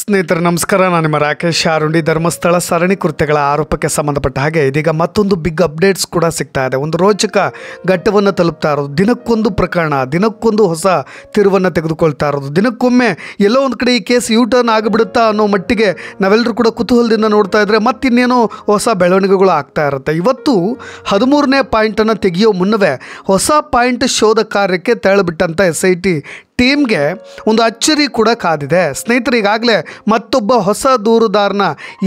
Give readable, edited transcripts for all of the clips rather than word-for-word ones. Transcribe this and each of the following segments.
ಸ್ನೇಹಿತರೆ ನಮಸ್ಕಾರ. ನಾನು ನಿಮ್ಮ ರಾಕೇಶ್ ಆರುಂಡಿ. ಧರ್ಮಸ್ಥಳ ಸರಣಿ ಕೃತ್ಯಗಳ ಆರೋಪಕ್ಕೆ ಸಂಬಂಧಪಟ್ಟ ಹಾಗೆ ಇದೀಗ ಮತ್ತೊಂದು ಬಿಗ್ ಅಪ್ಡೇಟ್ಸ್ ಕೂಡ ಸಿಗ್ತಾ ಇದೆ. ಒಂದು ರೋಚಕ ಘಟ್ಟವನ್ನು ತಲುಪ್ತಾ ಇರೋದು, ದಿನಕ್ಕೊಂದು ಪ್ರಕರಣ, ದಿನಕ್ಕೊಂದು ಹೊಸ ತಿರುವನ್ನು ತೆಗೆದುಕೊಳ್ತಾ ಇರೋದು, ದಿನಕ್ಕೊಮ್ಮೆ ಎಲ್ಲೋ ಒಂದು ಕಡೆ ಈ ಕೇಸ್ ಯೂಟರ್ನ್ ಆಗಿಬಿಡುತ್ತಾ ಅನ್ನೋ ಮಟ್ಟಿಗೆ ನಾವೆಲ್ಲರೂ ಕೂಡ ಕುತೂಹಲದಿಂದ ನೋಡ್ತಾ ಇದ್ದರೆ ಮತ್ತಿನ್ನೇನೋ ಹೊಸ ಬೆಳವಣಿಗೆಗಳು ಆಗ್ತಾ ಇರುತ್ತೆ. ಇವತ್ತು 13ನೇ ಪಾಯಿಂಟನ್ನು ತೆಗೆಯೋ ಮುನ್ನವೇ ಹೊಸ ಪಾಯಿಂಟ್ ಶೋಧ ಕಾರ್ಯಕ್ಕೆ ತೆರಳಿಬಿಟ್ಟಂಥ SIT ಟೀಮ್ಗೆ ಒಂದು ಅಚ್ಚರಿ ಕೂಡ ಕಾದಿದೆ. ಸ್ನೇಹಿತರೆ, ಈಗಾಗಲೇ ಮತ್ತೊಬ್ಬ ಹೊಸ ದೂರುದಾರನ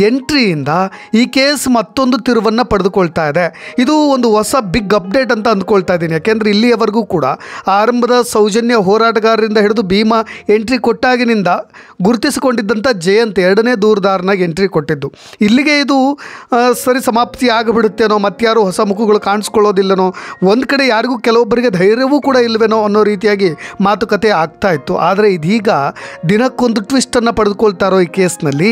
ಎಂಟ್ರಿಯಿಂದ ಈ ಕೇಸ್ ಮತ್ತೊಂದು ತಿರುವನ್ನು ಪಡೆದುಕೊಳ್ತಾ ಇದೆ. ಇದು ಒಂದು ಹೊಸ ಬಿಗ್ ಅಪ್ಡೇಟ್ ಅಂತ ಅಂದ್ಕೊಳ್ತಾ ಇದ್ದೀನಿ. ಯಾಕೆಂದರೆ ಇಲ್ಲಿಯವರೆಗೂ ಕೂಡ ಆರಂಭದ ಸೌಜನ್ಯ ಹೋರಾಟಗಾರರಿಂದ ಹಿಡಿದು ಭೀಮಾ ಎಂಟ್ರಿ ಕೊಟ್ಟಾಗಿನಿಂದ ಗುರುತಿಸಿಕೊಂಡಿದ್ದಂಥ ಜಯಂತ್ ಎರಡನೇ ದೂರುದಾರನಾಗಿ ಎಂಟ್ರಿ ಕೊಟ್ಟಿದ್ದು. ಇಲ್ಲಿಗೆ ಇದು ಸರಿ ಸಮಾಪ್ತಿ ಆಗಿಬಿಡುತ್ತೇನೋ, ಮತ್ತಾರು ಹೊಸ ಮುಖಗಳು ಕಾಣಿಸ್ಕೊಳ್ಳೋದಿಲ್ಲನೋ, ಒಂದು ಕಡೆ ಯಾರಿಗೂ ಕೆಲವೊಬ್ಬರಿಗೆ ಧೈರ್ಯವೂ ಕೂಡ ಇಲ್ಲವೇನೋ ಅನ್ನೋ ರೀತಿಯಾಗಿ ಮಾತುಕತೆ ಆಗ್ತಾ ಇತ್ತು. ಆದರೆ ಇದೀಗ ದಿನಕ್ಕೊಂದು ಟ್ವಿಸ್ಟನ್ನು ಪಡೆದುಕೊಳ್ತಾ ಇರೋ ಈ ಕೇಸ್ನಲ್ಲಿ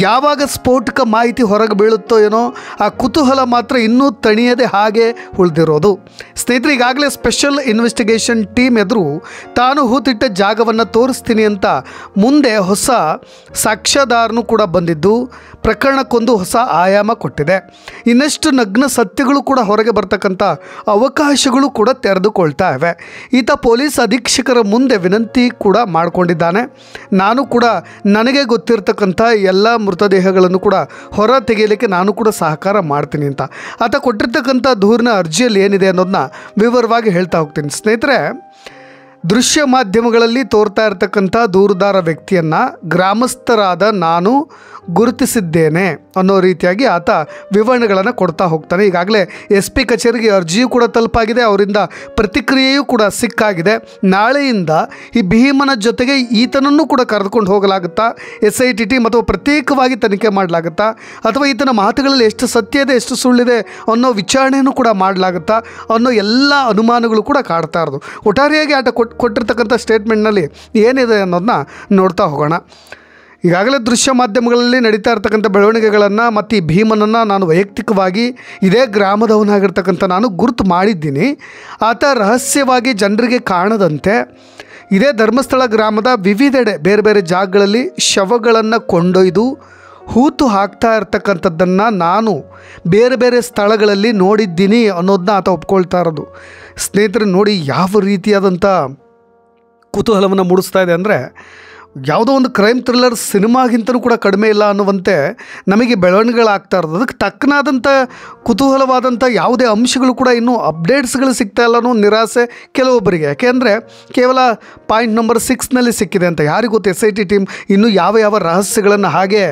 ಯಾವಾಗ ಸ್ಫೋಟಕ ಮಾಹಿತಿ ಹೊರಗೆ ಬೀಳುತ್ತೋ ಏನೋ ಆ ಕುತೂಹಲ ಮಾತ್ರ ಇನ್ನೂ ತಣಿಯದೆ ಹಾಗೆ ಉಳಿದಿರೋದು. ಸ್ನೇಹಿತರೆ, ಈಗಾಗಲೇ ಸ್ಪೆಷಲ್ ಇನ್ವೆಸ್ಟಿಗೇಷನ್ ಟೀಮ್ ಎದುರು ತಾನು ಹೂತಿಟ್ಟ ಜಾಗವನ್ನು ತೋರಿಸ್ತೀನಿ ಅಂತ ಮುಂದೆ ಹೊಸ ಸಾಕ್ಷ್ಯಾಧಾರನೂ ಕೂಡ ಬಂದಿದ್ದು ಪ್ರಕರಣಕ್ಕೊಂದು ಹೊಸ ಆಯಾಮ ಕೊಟ್ಟಿದೆ. ಇನ್ನಷ್ಟು ನಗ್ನ ಸತ್ಯಗಳು ಕೂಡ ಹೊರಗೆ ಬರ್ತಕ್ಕಂಥ ಅವಕಾಶಗಳು ಕೂಡ ತೆರೆದುಕೊಳ್ತಾ ಇವೆ. ಈತ ಪೊಲೀಸ್ ಅಧೀಕ್ಷಕರ ಮುಂದೆ ವಿನಂತಿ ಕೂಡ ಮಾಡಿಕೊಂಡಿದ್ದಾನೆ. ನಾನು ಕೂಡ ನನಗೆ ಗೊತ್ತಿರತಕ್ಕಂಥ ಎಲ್ಲ ಮೃತದೇಹಗಳನ್ನು ಕೂಡ ಹೊರ ತೆಗೆಯಲಿಕ್ಕೆ ನಾನು ಕೂಡ ಸಹಕಾರ ಮಾಡ್ತೀನಿ ಅಂತ ಆತ ಕೊಟ್ಟಿರ್ತಕ್ಕಂಥ ದೂರಿನ ಅರ್ಜಿಯಲ್ಲಿ ಏನಿದೆ ಅನ್ನೋದನ್ನ ವಿವರವಾಗಿ ಹೇಳ್ತಾ ಹೋಗ್ತೀನಿ. ಸ್ನೇಹಿತರೆ, ದೃಶ್ಯ ಮಾಧ್ಯಮಗಳಲ್ಲಿ ತೋರ್ತಾ ಇರತಕ್ಕಂಥ ದೂರುದಾರ ವ್ಯಕ್ತಿಯನ್ನು ಗ್ರಾಮಸ್ಥರಾದ ನಾನು ಗುರುತಿಸಿದ್ದೇನೆ ಅನ್ನೋ ರೀತಿಯಾಗಿ ಆತ ವಿವರಣೆಗಳನ್ನು ಕೊಡ್ತಾ ಹೋಗ್ತಾನೆ. ಈಗಾಗಲೇ SP ಕಚೇರಿಗೆ ಅರ್ಜಿಯೂ ಕೂಡ ತಲುಪಾಗಿದೆ, ಅವರಿಂದ ಪ್ರತಿಕ್ರಿಯೆಯೂ ಕೂಡ ಸಿಕ್ಕಾಗಿದೆ. ನಾಳೆಯಿಂದ ಈ ಭೀಮನ ಜೊತೆಗೆ ಈತನನ್ನು ಕೂಡ ಕರೆದುಕೊಂಡು ಹೋಗಲಾಗುತ್ತಾ, SIT ಟೀಮ್ ಅಥವಾ ಪ್ರತ್ಯೇಕವಾಗಿ ತನಿಖೆ ಮಾಡಲಾಗುತ್ತಾ, ಅಥವಾ ಈತನ ಮಾತುಗಳಲ್ಲಿ ಎಷ್ಟು ಸತ್ಯ ಇದೆ ಎಷ್ಟು ಸುಳ್ಳಿದೆ ಅನ್ನೋ ವಿಚಾರಣೆಯನ್ನು ಕೂಡ ಮಾಡಲಾಗುತ್ತಾ ಅನ್ನೋ ಎಲ್ಲ ಅನುಮಾನಗಳು ಕೂಡ ಕಾಡ್ತಾ ಇರೋದು. ಒಟ್ಟಾರೆಯಾಗಿ ಆತ ಕೊಟ್ಟಿರ್ತಕ್ಕಂಥ ಸ್ಟೇಟ್ಮೆಂಟ್ನಲ್ಲಿ ಏನಿದೆ ಅನ್ನೋದನ್ನ ನೋಡ್ತಾ ಹೋಗೋಣ. ಈಗಾಗಲೇ ದೃಶ್ಯ ಮಾಧ್ಯಮಗಳಲ್ಲಿ ನಡೀತಾ ಇರ್ತಕ್ಕಂಥ ಬೆಳವಣಿಗೆಗಳನ್ನು ಮತ್ತು ಈ ಭೀಮನನ್ನು ನಾನು ವೈಯಕ್ತಿಕವಾಗಿ ಇದೇ ಗ್ರಾಮದವನಾಗಿರ್ತಕ್ಕಂಥ ನಾನು ಗುರುತು ಮಾಡಿದ್ದೀನಿ. ಆತ ರಹಸ್ಯವಾಗಿ ಜನರಿಗೆ ಕಾಣದಂತೆ ಇದೇ ಧರ್ಮಸ್ಥಳ ಗ್ರಾಮದ ವಿವಿಧೆಡೆ ಬೇರೆ ಬೇರೆ ಜಾಗಗಳಲ್ಲಿ ಶವಗಳನ್ನು ಕೊಂಡೊಯ್ದು ಹೂತು ಹಾಕ್ತಾ ಇರ್ತಕ್ಕಂಥದ್ದನ್ನು ನಾನು ಬೇರೆ ಬೇರೆ ಸ್ಥಳಗಳಲ್ಲಿ ನೋಡಿದ್ದೀನಿ ಅನ್ನೋದನ್ನ ಆತ ಒಪ್ಕೊಳ್ತಾ ಇರೋದು. ಸ್ನೇಹಿತರೆ, ನೋಡಿ ಯಾವ ರೀತಿಯಾದಂಥ ಕುತೂಹಲವನ್ನು ಮೂಡಿಸ್ತಾ ಇದೆ ಅಂದರೆ ಯಾವುದೋ ಒಂದು ಕ್ರೈಮ್ ಥ್ರಿಲ್ಲರ್ ಸಿನಿಮಾಗಿಂತಲೂ ಕೂಡ ಕಡಿಮೆ ಇಲ್ಲ ಅನ್ನುವಂತೆ ನಮಗೆ ಬೆಳವಣಿಗೆಗಳಾಗ್ತಾ ಇರೋದು. ಅದಕ್ಕೆ ತಕ್ಕನಾದಂಥ ಕುತೂಹಲವಾದಂಥ ಯಾವುದೇ ಅಂಶಗಳು ಕೂಡ ಇನ್ನೂ ಅಪ್ಡೇಟ್ಸ್ಗಳು ಸಿಗ್ತಾ ಇಲ್ಲ ಅನ್ನೋ ನಿರಾಸೆ ಕೆಲವೊಬ್ಬರಿಗೆ. ಯಾಕೆಂದರೆ ಕೇವಲ ಪಾಯಿಂಟ್ ನಂಬರ್ 6ನಲ್ಲಿ ಸಿಕ್ಕಿದೆ ಅಂತ ಯಾರಿಗೂ ಗೊತ್ತು. SIT ಟೀಮ್ ಇನ್ನೂ ಯಾವ ಯಾವ ರಹಸ್ಯಗಳನ್ನು ಹಾಗೆ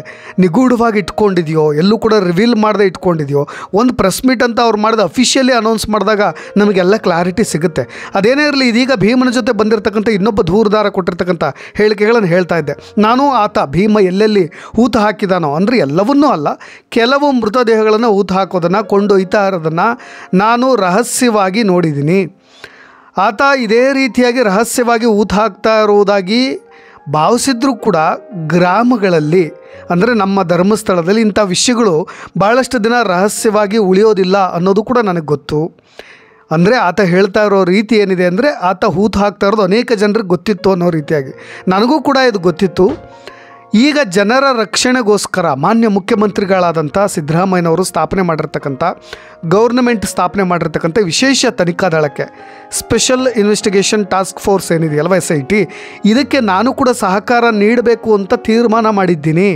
ನಿಗೂಢವಾಗಿ ಇಟ್ಕೊಂಡಿದೆಯೋ, ಎಲ್ಲೂ ಕೂಡ ರಿವೀಲ್ ಮಾಡದೆ ಇಟ್ಕೊಂಡಿದೆಯೋ, ಒಂದು ಪ್ರೆಸ್ ಮೀಟ್ ಅಂತ ಅವ್ರು ಮಾಡಿದ ಅಫಿಷಿಯಲಿ ಅನೌನ್ಸ್ ಮಾಡಿದಾಗ ನಮಗೆಲ್ಲ ಕ್ಲಾರಿಟಿ ಸಿಗುತ್ತೆ. ಅದೇನೇ ಇರಲಿ, ಇದೀಗ ಭೀಮನ ಜೊತೆ ಬಂದಿರತಕ್ಕಂಥ ಇನ್ನೊಬ್ಬ ದೂರುದಾರ ಕೊಟ್ಟಿರ್ತಕ್ಕಂಥ ಹೇಳಿಕೆಗಳನ್ನು ಹೇಳ್ತಾ ಇದ್ದೆ. ನಾನು ಆತ ಭೀಮ ಎಲ್ಲೆಲ್ಲಿ ಹೂತು ಹಾಕಿದಾನೋ ಅಂದರೆ ಎಲ್ಲವನ್ನೂ ಅಲ್ಲ, ಕೆಲವು ಮೃತದೇಹಗಳನ್ನು ಹೂತು ಹಾಕೋದನ್ನು ಕೊಂಡೊಯ್ತಾ ಇರೋದನ್ನು ನಾನು ರಹಸ್ಯವಾಗಿ ನೋಡಿದ್ದೀನಿ. ಆತ ಇದೇ ರೀತಿಯಾಗಿ ರಹಸ್ಯವಾಗಿ ಹೂತು ಹಾಕ್ತಾ ಇರುವುದಾಗಿ ಭಾವಿಸಿದ್ರೂ ಕೂಡ ಗ್ರಾಮಗಳಲ್ಲಿ ಅಂದರೆ ನಮ್ಮ ಧರ್ಮಸ್ಥಳದಲ್ಲಿ ಇಂಥ ವಿಷಯಗಳು ಭಾಳಷ್ಟು ದಿನ ರಹಸ್ಯವಾಗಿ ಉಳಿಯೋದಿಲ್ಲ ಅನ್ನೋದು ಕೂಡ ನನಗೆ ಗೊತ್ತು. ಅಂದರೆ ಆತ ಹೇಳ್ತಾ ಇರೋ ರೀತಿ ಏನಿದೆ ಅಂದರೆ ಆತ ಹೂತು ಹಾಕ್ತಾ ಇರೋದು ಅನೇಕ ಜನರಿಗೆ ಗೊತ್ತಿತ್ತು ಅನ್ನೋ ರೀತಿಯಾಗಿ ನನಗೂ ಕೂಡ ಇದು ಗೊತ್ತಿತ್ತು. ಈಗ ಜನರ ರಕ್ಷಣೆಗೋಸ್ಕರ ಮಾನ್ಯ ಮುಖ್ಯಮಂತ್ರಿಗಳಾದಂಥ ಸಿದ್ದರಾಮಯ್ಯನವರು ಸ್ಥಾಪನೆ ಮಾಡಿರ್ತಕ್ಕಂಥ ಗೌರ್ನಮೆಂಟ್ ಸ್ಥಾಪನೆ ಮಾಡಿರ್ತಕ್ಕಂಥ ವಿಶೇಷ ತನಿಖಾ ದಳಕ್ಕೆ ಸ್ಪೆಷಲ್ ಇನ್ವೆಸ್ಟಿಗೇಷನ್ ಟಾಸ್ಕ್ ಫೋರ್ಸ್ ಏನಿದೆಯಲ್ವ SIT, ಇದಕ್ಕೆ ನಾನು ಕೂಡ ಸಹಕಾರ ನೀಡಬೇಕು ಅಂತ ತೀರ್ಮಾನ ಮಾಡಿದ್ದೀನಿ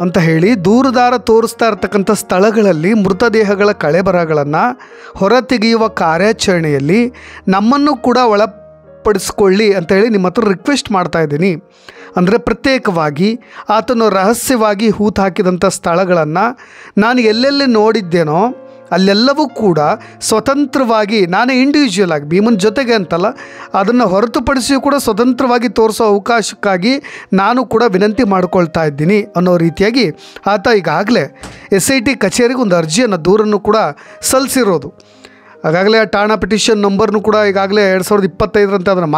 ಅಂತ ಹೇಳಿ ದೂರುದಾರ ತೋರಿಸ್ತಾ ಇರ್ತಕ್ಕಂಥ ಸ್ಥಳಗಳಲ್ಲಿ ಮೃತದೇಹಗಳ ಕಳೆಬರಗಳನ್ನು ಹೊರತೆಗೆಯುವ ಕಾರ್ಯಾಚರಣೆಯಲ್ಲಿ ನಮ್ಮನ್ನು ಕೂಡ ಒಳಪಡಿಸ್ಕೊಳ್ಳಿ ಅಂತ ಹೇಳಿ ನಿಮ್ಮ ಹತ್ರ ರಿಕ್ವೆಸ್ಟ್ ಮಾಡ್ತಾ ಇದ್ದೀನಿ. ಅಂದರೆ ಪ್ರತ್ಯೇಕವಾಗಿ ಆತನು ರಹಸ್ಯವಾಗಿ ಹೂತು ಹಾಕಿದಂಥ ಸ್ಥಳಗಳನ್ನು ನಾನು ಎಲ್ಲೆಲ್ಲಿ ನೋಡಿದ್ದೇನೋ ಅಲ್ಲೆಲ್ಲವೂ ಕೂಡ ಸ್ವತಂತ್ರವಾಗಿ ನಾನೇ ಇಂಡಿವಿಜುವಲ್ ಆಗಿ ಭೀಮನ ಜೊತೆಗೆ ಅಂತಲ್ಲ, ಅದನ್ನು ಹೊರತುಪಡಿಸಿಯೂ ಕೂಡ ಸ್ವತಂತ್ರವಾಗಿ ತೋರಿಸೋ ಅವಕಾಶಕ್ಕಾಗಿ ನಾನು ಕೂಡ ವಿನಂತಿ ಮಾಡ್ಕೊಳ್ತಾ ಇದ್ದೀನಿ ಅನ್ನೋ ರೀತಿಯಾಗಿ ಆತ ಈಗಾಗಲೇ SIT ಕಚೇರಿಗೆ ಒಂದು ಅರ್ಜಿಯನ್ನು ದೂರನ್ನು ಕೂಡ ಸಲ್ಲಿಸಿರೋದು. ಆಗಾಗಲೇ ಆ ಠಾಣಾ ಪಿಟಿಷನ್ ನಂಬರ್ನು ಕೂಡ ಈಗಾಗಲೇ 2025 ಅದನ್ನು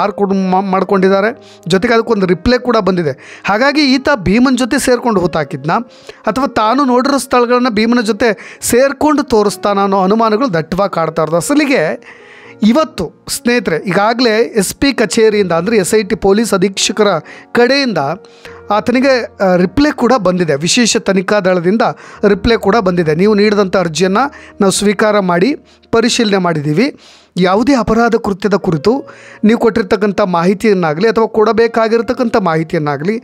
ಮಾಡ್ಕೊಂಡಿದ್ದಾರೆ. ಜೊತೆಗೆ ಅದಕ್ಕೊಂದು ರಿಪ್ಲೈ ಕೂಡ ಬಂದಿದೆ. ಹಾಗಾಗಿ ಈತ ಭೀಮನ ಜೊತೆ ಸೇರಿಕೊಂಡು ಹೂತಾಕಿದ್ನ ಅಥವಾ ತಾನು ನೋಡಿರೋ ಸ್ಥಳಗಳನ್ನು ಭೀಮನ ಜೊತೆ ಸೇರಿಕೊಂಡು ತೋರಿಸ್ತಾನ ಅನ್ನೋ ಅನುಮಾನಗಳು ದಟ್ಟವಾಗಿ ಕಾಡ್ತಾ ಇರೋದು. ಅಸಲಿಗೆ ಇವತ್ತು ಸ್ನೇಹಿತರೆ ಈಗಾಗಲೇ SP ಕಚೇರಿಯಿಂದ ಅಂದರೆ SIT ಪೊಲೀಸ್ ಅಧೀಕ್ಷಕರ ಕಡೆಯಿಂದ ಆತನಿಗೆ ರಿಪ್ಲೈ ಕೂಡ ಬಂದಿದೆ. ವಿಶೇಷ ತನಿಖಾ ದಳದಿಂದ ರಿಪ್ಲೈ ಕೂಡ ಬಂದಿದೆ. ನೀವು ನೀಡಿದಂಥ ಅರ್ಜಿಯನ್ನು ನಾವು ಸ್ವೀಕಾರ ಮಾಡಿ ಪರಿಶೀಲನೆ ಮಾಡಿದ್ದೀವಿ. ಯಾವುದೇ ಅಪರಾಧ ಕೃತ್ಯದ ಕುರಿತು ನೀವು ಕೊಟ್ಟಿರ್ತಕ್ಕಂಥ ಮಾಹಿತಿಯನ್ನಾಗಲಿ ಅಥವಾ ಕೊಡಬೇಕಾಗಿರ್ತಕ್ಕಂಥ ಮಾಹಿತಿಯನ್ನಾಗಲಿ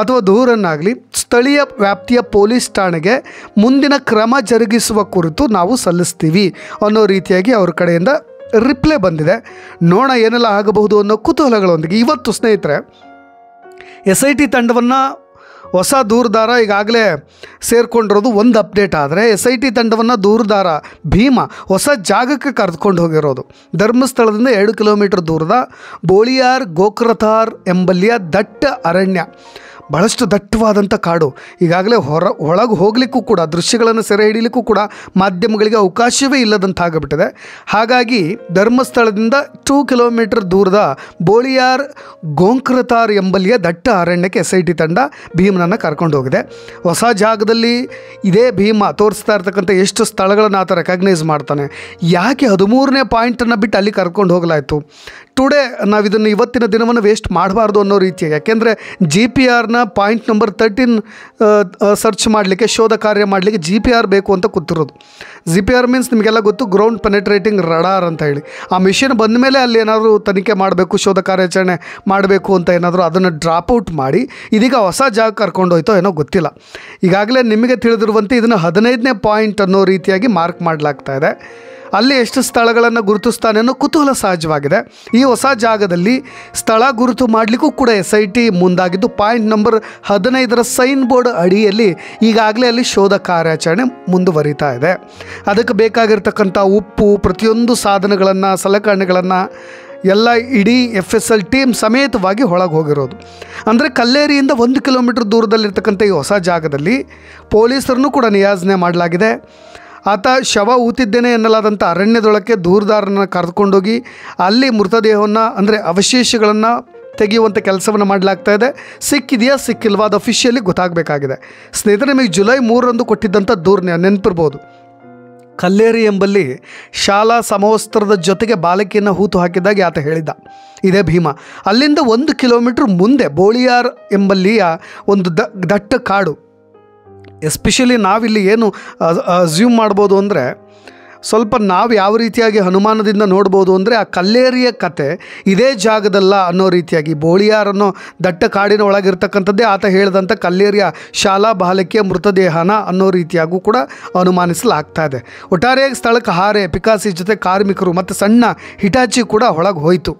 ಅಥವಾ ದೂರನ್ನಾಗಲಿ ಸ್ಥಳೀಯ ವ್ಯಾಪ್ತಿಯ ಪೊಲೀಸ್ ಠಾಣೆಗೆ ಮುಂದಿನ ಕ್ರಮ ಜರುಗಿಸುವ ಕುರಿತು ನಾವು ಸಲ್ಲಿಸ್ತೀವಿ ಅನ್ನೋ ರೀತಿಯಾಗಿ ಅವ್ರ ಕಡೆಯಿಂದ ರಿಪ್ಲೈ ಬಂದಿದೆ. ನೋಡೋಣ ಏನೆಲ್ಲ ಆಗಬಹುದು ಅನ್ನೋ ಕುತೂಹಲಗಳೊಂದಿಗೆ ಇವತ್ತು ಸ್ನೇಹಿತರೆ SIT ತಂಡವನ್ನು ಹೊಸ ದೂರುದಾರ ಈಗಾಗಲೇ ಸೇರಿಕೊಂಡಿರೋದು ಒಂದು ಅಪ್ಡೇಟ್. ಆದರೆ SIT ತಂಡವನ್ನು ದೂರುದಾರ ಭೀಮ ಹೊಸ ಜಾಗಕ್ಕೆ ಕರೆದುಕೊಂಡು ಹೋಗಿರೋದು ಧರ್ಮಸ್ಥಳದಿಂದ 2 ಕಿಲೋಮೀಟರ್ ದೂರದ ಬೋಳಿಯಾರ್ ಗೋಕ್ರತಾರ್ ಎಂಬಲ್ಲಿಯ ದಟ್ಟ ಅರಣ್ಯ, ಬಹಳಷ್ಟು ದಟ್ಟವಾದಂಥ ಕಾಡು. ಈಗಾಗಲೇ ಒಳಗೆ ಹೋಗಲಿಕ್ಕೂ ಕೂಡ ದೃಶ್ಯಗಳನ್ನು ಸೆರೆ ಹಿಡಿಯಲಿಕ್ಕೂ ಕೂಡ ಮಾಧ್ಯಮಗಳಿಗೆ ಅವಕಾಶವೇ ಇಲ್ಲದಂತಾಗಿಬಿಟ್ಟಿದೆ. ಹಾಗಾಗಿ ಧರ್ಮಸ್ಥಳದಿಂದ 2 ಕಿಲೋಮೀಟರ್ ದೂರದ ಬೋಳಿಯಾರ್ ಗೋಂಕ್ರತಾರ್ ಎಂಬಲ್ಲಿಯ ದಟ್ಟ ಅರಣ್ಯಕ್ಕೆ SIT ತಂಡ ಭೀಮನನ್ನು ಕರ್ಕೊಂಡು ಹೋಗಿದೆ. ಹೊಸ ಜಾಗದಲ್ಲಿ ಇದೇ ಭೀಮ ತೋರಿಸ್ತಾ ಇರ್ತಕ್ಕಂಥ ಎಷ್ಟು ಸ್ಥಳಗಳನ್ನು ಆತ ರೆಕಗ್ನೈಸ್ ಮಾಡ್ತಾನೆ, ಯಾಕೆ 13ನೇ ಪಾಯಿಂಟನ್ನು ಬಿಟ್ಟು ಅಲ್ಲಿ ಕರ್ಕೊಂಡು ಹೋಗಲಾಯಿತು. ಟುಡೇ ನಾವು ಇದನ್ನು ಇವತ್ತಿನ ದಿನವನ್ನು ವೇಸ್ಟ್ ಮಾಡಬಾರ್ದು ಅನ್ನೋ ರೀತಿಯಾಗಿ, ಯಾಕೆಂದರೆ GPRನ ಪಾಯಿಂಟ್ ನಂಬರ್ 13 ಸರ್ಚ್ ಮಾಡಲಿಕ್ಕೆ ಶೋಧ ಕಾರ್ಯ ಮಾಡಲಿಕ್ಕೆ GPR ಬೇಕು ಅಂತ ಕೂತಿರೋದು. GPR ಮೀನ್ಸ್ ನಿಮಗೆಲ್ಲ ಗೊತ್ತು, ಗ್ರೌಂಡ್ ಪೆನೆಟ್ರೇಟಿಂಗ್ ರಡಾರ್ ಅಂತ ಹೇಳಿ. ಆ ಮಿಷನ್ ಬಂದ ಮೇಲೆ ಅಲ್ಲಿ ಏನಾದರೂ ತನಿಖೆ ಮಾಡಬೇಕು, ಶೋಧ ಕಾರ್ಯಾಚರಣೆ ಮಾಡಬೇಕು ಅಂತ ಏನಾದರೂ ಅದನ್ನು ಡ್ರಾಪ್ಔಟ್ ಮಾಡಿ ಇದೀಗ ಹೊಸ ಜಾಗ ಕರ್ಕೊಂಡೋಯ್ತೋ ಏನೋ ಗೊತ್ತಿಲ್ಲ. ಈಗಾಗಲೇ ನಿಮಗೆ ತಿಳಿದಿರುವಂತೆ ಇದನ್ನು 15ನೇ ಪಾಯಿಂಟ್ ಅನ್ನೋ ರೀತಿಯಾಗಿ ಮಾರ್ಕ್ ಮಾಡಲಾಗ್ತಾ ಇದೆ. ಅಲ್ಲಿ ಎಷ್ಟು ಸ್ಥಳಗಳನ್ನು ಗುರುತಿಸ್ತಾನೆ ಅನ್ನೋ ಕುತೂಹಲ ಸಹಜವಾಗಿದೆ. ಈ ಹೊಸ ಜಾಗದಲ್ಲಿ ಸ್ಥಳ ಗುರುತು ಮಾಡಲಿಕ್ಕೂ ಕೂಡ SIT ಮುಂದಾಗಿದ್ದು ಪಾಯಿಂಟ್ ನಂಬರ್ 15ರ ಸೈನ್ ಬೋರ್ಡ್ ಅಡಿಯಲ್ಲಿ ಈಗಾಗಲೇ ಅಲ್ಲಿ ಶೋಧ ಕಾರ್ಯಾಚರಣೆ ಮುಂದುವರಿತಾ ಇದೆ. ಅದಕ್ಕೆ ಬೇಕಾಗಿರ್ತಕ್ಕಂಥ ಉಪ್ಪು, ಪ್ರತಿಯೊಂದು ಸಾಧನಗಳನ್ನು, ಸಲಕರಣೆಗಳನ್ನು ಎಲ್ಲ ಇಡೀ FSL ಟೀಮ್ ಸಮೇತವಾಗಿ ಒಳಗೆ ಹೋಗಿರೋದು. ಅಂದರೆ ಕಲ್ಲೇರಿಯಿಂದ 1 ಕಿಲೋಮೀಟರ್ ದೂರದಲ್ಲಿರ್ತಕ್ಕಂಥ ಈ ಹೊಸ ಜಾಗದಲ್ಲಿ ಪೊಲೀಸರನ್ನು ಕೂಡ ನಿಯೋಜನೆ ಮಾಡಲಾಗಿದೆ. ಆತ ಶವ ಊತಿದ್ದೇನೆ ಎನ್ನಲಾದಂಥ ಅರಣ್ಯದೊಳಕ್ಕೆ ದೂರದಾರನ ಕರೆದುಕೊಂಡೋಗಿ ಅಲ್ಲಿ ಮೃತದೇಹವನ್ನು ಅಂದರೆ ಅವಶೇಷಗಳನ್ನು ತೆಗೆಯುವಂಥ ಕೆಲಸವನ್ನು ಮಾಡಲಾಗ್ತಾ ಇದೆ. ಸಿಕ್ಕಿದೆಯಾ ಸಿಕ್ಕಿಲ್ವಾ ಅದು ಅಫಿಷಿಯಲಿ ಗೊತ್ತಾಗಬೇಕಾಗಿದೆ. ಸ್ನೇಹಿತರೆ, ನಿಮಗೆ ಜುಲೈ 3ರಂದು ಕೊಟ್ಟಿದ್ದಂಥ ದೂರನ್ನ ನೆನಪಿರ್ಬೋದು. ಕಲ್ಲೇರಿ ಎಂಬಲ್ಲಿ ಶಾಲಾ ಸಮವಸ್ತ್ರದ ಜೊತೆಗೆ ಬಾಲಕಿಯನ್ನು ಹೂತು ಹಾಕಿದ್ದಾಗಿ ಆತ ಹೇಳಿದ್ದ. ಇದೇ ಭೀಮ. ಅಲ್ಲಿಂದ 1 ಕಿಲೋಮೀಟ್ರ್ ಮುಂದೆ ಬೋಳಿಯಾರ್ ಎಂಬಲ್ಲಿಯ ಒಂದು ದಟ್ಟ ಕಾಡು. ಎಸ್ಪೆಷಲಿ ನಾವಿಲ್ಲಿ ಏನು ಅಸ್ಯೂಮ್ ಮಾಡ್ಬೋದು ಅಂದರೆ, ಸ್ವಲ್ಪ ನಾವು ಯಾವ ರೀತಿಯಾಗಿ ಅನುಮಾನದಿಂದ ನೋಡ್ಬೋದು ಅಂದರೆ, ಆ ಕಲ್ಲೇರಿಯ ಕತೆ ಇದೇ ಜಾಗದಲ್ಲ ಅನ್ನೋ ರೀತಿಯಾಗಿ ಬೋಳಿಯಾರ್ ಅನ್ನೋ ದಟ್ಟ ಕಾಡಿನ ಒಳಗಿರ್ತಕ್ಕಂಥದ್ದೇ ಆತ ಹೇಳಿದಂಥ ಕಲ್ಲೇರಿಯ ಶಾಲಾ ಬಾಲಕಿಯ ಮೃತದೇಹನ ಅನ್ನೋ ರೀತಿಯಾಗೂ ಕೂಡ ಅನುಮಾನಿಸಲಾಗ್ತಾ ಇದೆ. ಒಟ್ಟಾರೆಯಾಗಿ ಸ್ಥಳಕ್ಕೆ ಹಾರೆ, ಪಿಕಾಸಿ ಜೊತೆ ಕಾರ್ಮಿಕರು ಮತ್ತು ಸಣ್ಣ ಹಿಟಾಚಿ ಕೂಡ ಒಳಗೆ ಹೋಯಿತು.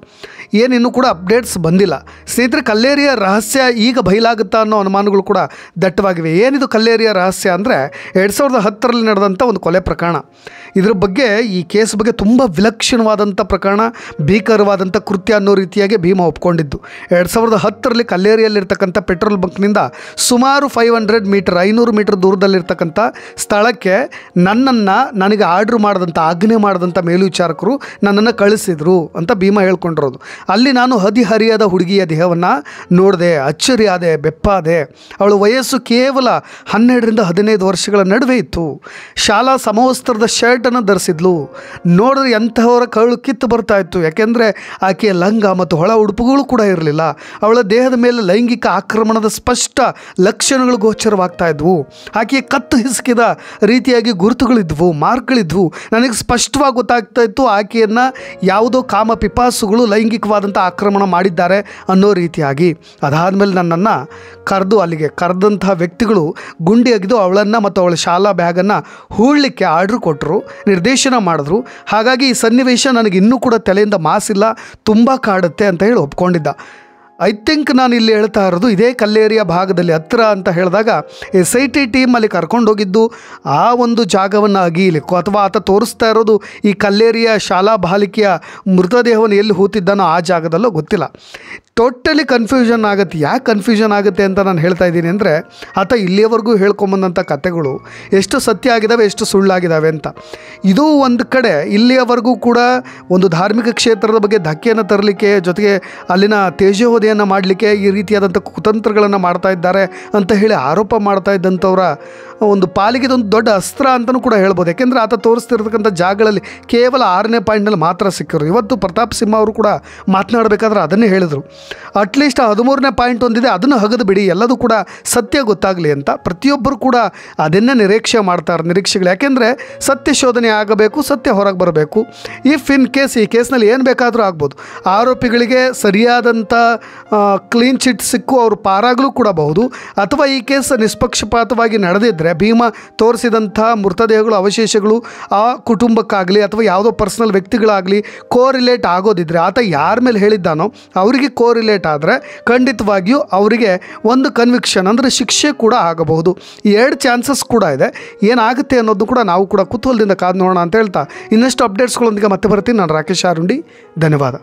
ಏನಿನ್ನೂ ಕೂಡ ಅಪ್ಡೇಟ್ಸ್ ಬಂದಿಲ್ಲ. ಸ್ನೇಹಿತರೆ, ಕಲ್ಲೇರಿಯ ರಹಸ್ಯ ಈಗ ಬಯಲಾಗುತ್ತಾ ಅನ್ನೋ ಅನುಮಾನಗಳು ಕೂಡ ದಟ್ಟವಾಗಿವೆ. ಏನಿದು ಕಲ್ಲೇರಿಯ ರಹಸ್ಯ ಅಂದರೆ, 2010ರಲ್ಲಿ ನಡೆದಂಥ ಒಂದು ಕೊಲೆ ಪ್ರಕರಣ. ಇದರ ಬಗ್ಗೆ, ಈ ಕೇಸ್ ಬಗ್ಗೆ ತುಂಬ ವಿಲಕ್ಷಣವಾದಂಥ ಪ್ರಕರಣ, ಭೀಕರವಾದಂಥ ಕೃತ್ಯ ಅನ್ನೋ ರೀತಿಯಾಗಿ ಭೀಮ ಒಪ್ಕೊಂಡಿದ್ದು. 2010ರಲ್ಲಿ ಕಲ್ಲೇರಿಯಲ್ಲಿರ್ತಕ್ಕಂಥ ಪೆಟ್ರೋಲ್ ಬಂಕ್ನಿಂದ ಸುಮಾರು 500 ಮೀಟರ್ ದೂರದಲ್ಲಿರ್ತಕ್ಕಂಥ ಸ್ಥಳಕ್ಕೆ ನನಗೆ ಆರ್ಡ್ರ್ ಮಾಡಿದಂಥ, ಆಜ್ಞೆ ಮಾಡಿದಂಥ ಮೇಲ್ವಿಚಾರಕರು ನನ್ನನ್ನು ಕಳಿಸಿದರು ಅಂತ ಭೀಮ ಹೇಳ್ಕೊಂಡಿರೋದು. ಅಲ್ಲಿ ನಾನು ಹದಿಹರಿಯದ ಹುಡುಗಿಯ ದೇಹವನ್ನು ನೋಡಿದೆ, ಅಚ್ಚರಿಯಾದೆ, ಬೆಪ್ಪಾದೆ. ಅವಳು ವಯಸ್ಸು ಕೇವಲ 12ರಿಂದ 15 ವರ್ಷಗಳ ನಡುವೆ ಇತ್ತು. ಶಾಲಾ ಸಮವಸ್ತ್ರದ ಶರ್ಟನ್ನು ಧರಿಸಿದ್ಲು. ನೋಡಿದ್ರೆ ಎಂಥವರ ಕರುಳು ಕಿತ್ತು ಬರ್ತಾ ಇತ್ತು. ಯಾಕೆಂದರೆ ಆಕೆಯ ಲಂಗ ಮತ್ತು ಹೊಳ ಉಡುಪುಗಳು ಕೂಡ ಇರಲಿಲ್ಲ. ಅವಳ ದೇಹದ ಮೇಲೆ ಲೈಂಗಿಕ ಆಕ್ರಮಣದ ಸ್ಪಷ್ಟ ಲಕ್ಷಣಗಳು ಗೋಚರವಾಗ್ತಾ ಇದ್ವು. ಆಕೆಯ ಕತ್ತು ಹಿಸುಕಿದ ರೀತಿಯಾಗಿ ಗುರುತುಗಳಿದ್ವು, ಮಾರ್ಕ್ಗಳಿದ್ವು. ನನಗೆ ಸ್ಪಷ್ಟವಾಗಿ ಗೊತ್ತಾಗ್ತಾ ಇತ್ತು ಆಕೆಯನ್ನು ಯಾವುದೋ ಕಾಮ ಪಿಪಾಸುಗಳು ಲೈಂಗಿಕವಾದಂಥ ಆಕ್ರಮಣ ಮಾಡಿದ್ದಾರೆ ಅನ್ನೋ ರೀತಿಯಾಗಿ. ಅದಾದಮೇಲೆ ನನ್ನನ್ನು ಅಲ್ಲಿಗೆ ಕರೆದಂತಹ ವ್ಯಕ್ತಿಗಳು ಗುಂಡಿ ಅಗಿದು ಅವಳನ್ನು ಮತ್ತು ಅವಳ ಶಾಲಾ ಬ್ಯಾಗನ್ನು ಹೂಳಲಿಕ್ಕೆ ಆರ್ಡ್ರ್ ಕೊಟ್ಟರು, ನಿರ್ದೇಶನ ಮಾಡಿದ್ರು. ಹಾಗಾಗಿ ಈ ಸನ್ನಿವೇಶ ನನಗೆ ಇನ್ನೂ ಕೂಡ ತಲೆಯಿಂದ ಮಾಸಿಲ್ಲ, ತುಂಬ ಕಾಡುತ್ತೆ ಅಂತ ಹೇಳಿ ಒಪ್ಕೊಂಡಿದ್ದ. ಐ ಥಿಂಕ್ ನಾನು ಇಲ್ಲಿ ಹೇಳ್ತಾ ಇರೋದು ಇದೇ ಕಲ್ಲೇರಿಯ ಭಾಗದಲ್ಲಿ ಹತ್ತಿರ ಅಂತ ಹೇಳಿದಾಗ SIT ಟೀಮ್ ಅಲ್ಲಿ ಕರ್ಕೊಂಡೋಗಿದ್ದು ಆ ಒಂದು ಜಾಗವನ್ನು ಅಗೀಲಿಕ್ಕೋ ಅಥವಾ ಆತ ತೋರಿಸ್ತಾ ಇರೋದು ಈ ಕಲ್ಲೇರಿಯ ಶಾಲಾ ಬಾಲಿಕೆಯ ಮೃತದೇಹವನ್ನು ಎಲ್ಲಿ ಹೂತಿದ್ದಾನೋ ಆ ಜಾಗದಲ್ಲೋ ಗೊತ್ತಿಲ್ಲ. ಟೋಟಲಿ ಕನ್ಫ್ಯೂಷನ್ ಆಗುತ್ತೆ. ಯಾಕೆ ಕನ್ಫ್ಯೂಷನ್ ಆಗುತ್ತೆ ಅಂತ ನಾನು ಹೇಳ್ತಾ ಇದ್ದೀನಿ ಅಂದರೆ, ಆತ ಇಲ್ಲಿಯವರೆಗೂ ಹೇಳ್ಕೊಂಬಂದಂಥ ಕಥೆಗಳು ಎಷ್ಟು ಸತ್ಯ ಆಗಿದ್ದಾವೆ, ಎಷ್ಟು ಸುಳ್ಳಾಗಿದ್ದಾವೆ ಅಂತ. ಇದು ಒಂದು ಕಡೆ ಇಲ್ಲಿಯವರೆಗೂ ಕೂಡ ಒಂದು ಧಾರ್ಮಿಕ ಕ್ಷೇತ್ರದ ಬಗ್ಗೆ ಧಕ್ಕೆಯನ್ನು ತರಲಿಕ್ಕೆ, ಜೊತೆಗೆ ಅಲ್ಲಿನ ತೇಜೋವಧಿ ವಧೆಯನ್ನು ಮಾಡಲಿಕ್ಕೆ ಈ ರೀತಿಯಾದಂಥ ಕುತಂತ್ರಗಳನ್ನು ಮಾಡ್ತಾ ಇದ್ದಾರೆ ಅಂತ ಹೇಳಿ ಆರೋಪ ಮಾಡ್ತಾ ಇದ್ದಂಥವರ ಒಂದು ಪಾಲಿಗೆ ಇದೊಂದು ದೊಡ್ಡ ಅಸ್ತ್ರ ಅಂತಲೂ ಕೂಡ ಹೇಳ್ಬೋದು. ಯಾಕೆಂದರೆ ಆತ ತೋರಿಸ್ತಿರ್ತಕ್ಕಂಥ ಜಾಗಗಳಲ್ಲಿ ಕೇವಲ 6ನೇ ಪಾಯಿಂಟ್ನಲ್ಲಿ ಮಾತ್ರ ಸಿಕ್ಕಿರು. ಇವತ್ತು ಪ್ರತಾಪ್ ಸಿಂಹ ಅವರು ಕೂಡ ಮಾತನಾಡಬೇಕಾದ್ರೆ ಅದನ್ನೇ ಹೇಳಿದರು, ಅಟ್ಲೀಸ್ಟ್ 13ನೇ ಪಾಯಿಂಟ್ ಒಂದಿದೆ, ಅದನ್ನು ಹಗದು ಬಿಡಿ, ಎಲ್ಲದೂ ಕೂಡ ಸತ್ಯ ಗೊತ್ತಾಗಲಿ ಅಂತ. ಪ್ರತಿಯೊಬ್ಬರು ಕೂಡ ಅದನ್ನೇ ನಿರೀಕ್ಷೆ ಮಾಡ್ತಾರೆ, ನಿರೀಕ್ಷೆಗಳು. ಯಾಕೆಂದರೆ ಸತ್ಯ ಶೋಧನೆ ಆಗಬೇಕು, ಸತ್ಯ ಹೊರಗೆ ಬರಬೇಕು. ಇಫ್ ಇನ್ ಕೇಸ್ ಈ ಕೇಸ್ನಲ್ಲಿ ಏನು ಬೇಕಾದರೂ ಆಗ್ಬೋದು. ಆರೋಪಿಗಳಿಗೆ ಸರಿಯಾದಂಥ ಕ್ಲೀನ್ ಚಿಟ್ ಸಿಕ್ಕು ಅವರು ಪಾರಾಗಲೂ ಕೂಡ ಬಹುದು, ಅಥವಾ ಈ ಕೇಸ್ ನಿಷ್ಪಕ್ಷಪಾತವಾಗಿ ನಡೆದಿದ್ದರೆ ಭೀಮಾ ತೋರಿಸಿದಂಥ ಮೃತದೇಹಗಳು ಅವಶೇಷಗಳು ಆ ಕುಟುಂಬಕ್ಕಾಗಲಿ ಅಥವಾ ಯಾವುದೋ ಪರ್ಸನಲ್ ವ್ಯಕ್ತಿಗಳಾಗಲಿ ಕೋರಿಲೇಟ್ ಆಗೋದಿದ್ರೆ, ಆತ ಯಾರ ಮೇಲೆ ಹೇಳಿದ್ದಾನೋ ಅವರಿಗೆ ಕೋರಿಲೇಟ್ ಆದರೆ ಖಂಡಿತವಾಗಿಯೂ ಅವರಿಗೆ ಒಂದು ಕನ್ವಿಕ್ಷನ್ ಅಂದರೆ ಶಿಕ್ಷೆ ಕೂಡ ಆಗಬಹುದು. ಈ 2 ಚಾನ್ಸಸ್ ಕೂಡ ಇದೆ. ಏನಾಗುತ್ತೆ ಅನ್ನೋದು ಕೂಡ ನಾವು ಕೂಡ ಕುತೂಹಲದಿಂದ ಕಾದು ನೋಡೋಣ ಅಂತ ಹೇಳ್ತಾ ಇನ್ನಷ್ಟು ಅಪ್ಡೇಟ್ಸ್ಗಳೊಂದಿಗೆ ಮತ್ತೆ ಬರ್ತೀನಿ. ನಾನು ರಾಕೇಶ್ ಆರುಂಡಿ, ಧನ್ಯವಾದ.